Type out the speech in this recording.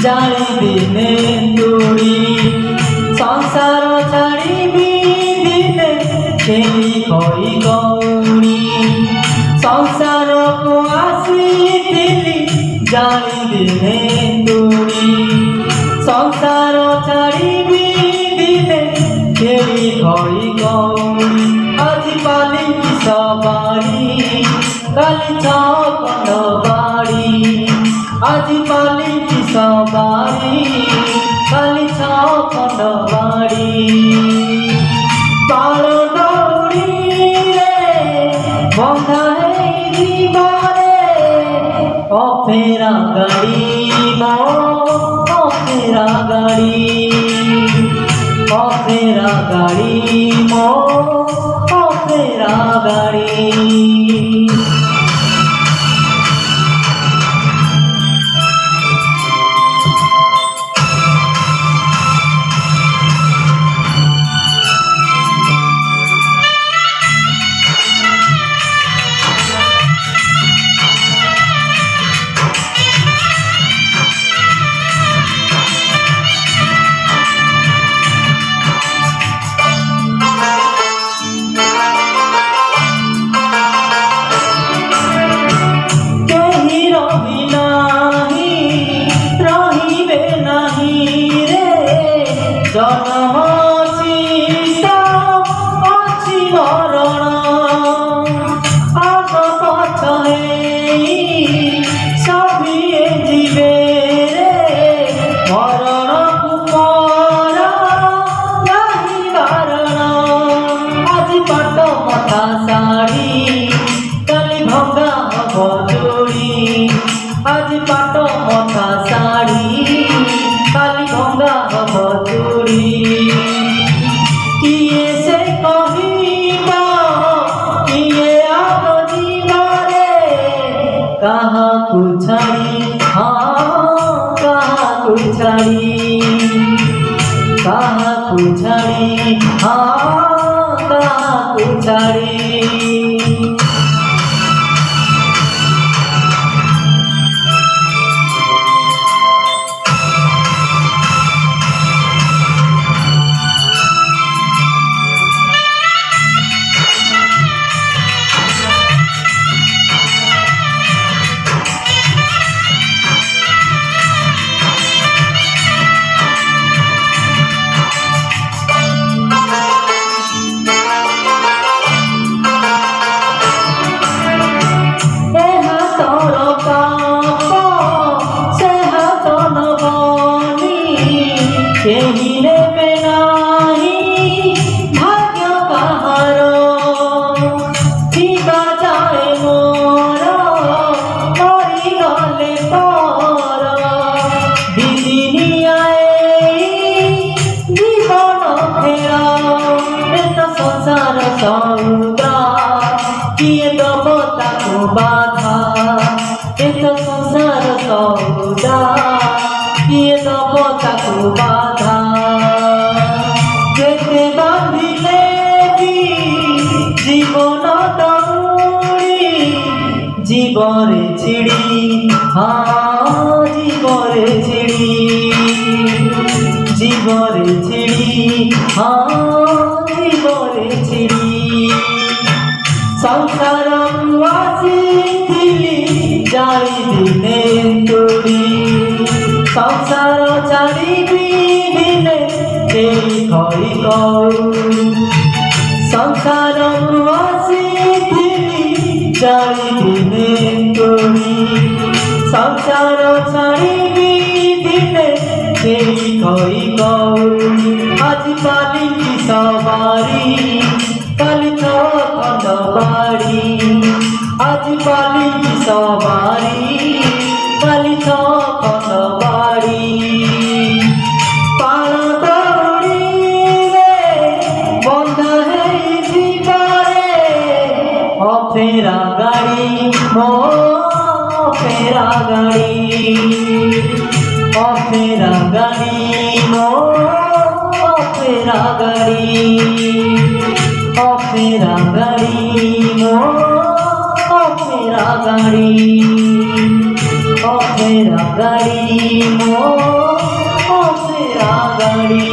जाली दिने तुड़ी संसार छाड़बी दिने खेली खई गौरी संसार को आसी जाली दिने तुड़ी संसार छाड़बी दिने खेली खई गौरी आज पाली सवारी काली छपन बाड़ी आज पाली सवारी काली छपन बाड़ी पाल दौड़ी रे बंधा फेरा गाड़ी मो फेरा गाड़ी फेरा गाड़ी मो फेरा गाड़ी जन्म चिता अच्छी मरण आग पछे सभी जीवे मरण कुमार नहीं बारण आज पाट मथा साड़ी काली भंगा हब जोड़ी आज पाट मथा साड़ी काली भंगा हब किए से कहिबा किए आग जीवारे कहाँ को छाड़ी हाँ कहाँ को छाड़ी कहाँ को छाड़ी हाँ कहाँ को छाड़ी केही नेबे नाही भाग्य कहार थिबा जाए मोर मरी गले पर दिदिनी आए जीवन फेरा एत संसार सौदा किए दब ताको बाधा एत संसार सौदा किए दब ताको बाधा जेते बांधिले जीवन दौड़ी जीवरे छिड़ी हाँ जीवरे छिड़ी जीवरे छिड़ी हाँ जीवरे छिड़ी संसार आसी जाली दिने तुड़ी संसार छाड़बी दिने खेली खई गौरी संसार आसी जाली दिने तुड़ी संसार छाड़बी दिने खेली खई गौरी आज पाली सवारी काली छपन बाड़ी आज पाली सवारी काली छपन बाड़ी पाल दौड़ी रे बंधा है जीवारे फेरा गाड़ी मो फेरा गाड़ी फेरा गाड़ी मो फेरा गाड़ी फेरा गाड़ी मो फेरा गाड़ी অপেরা গাড়ি মো অপেরা গাড়ি।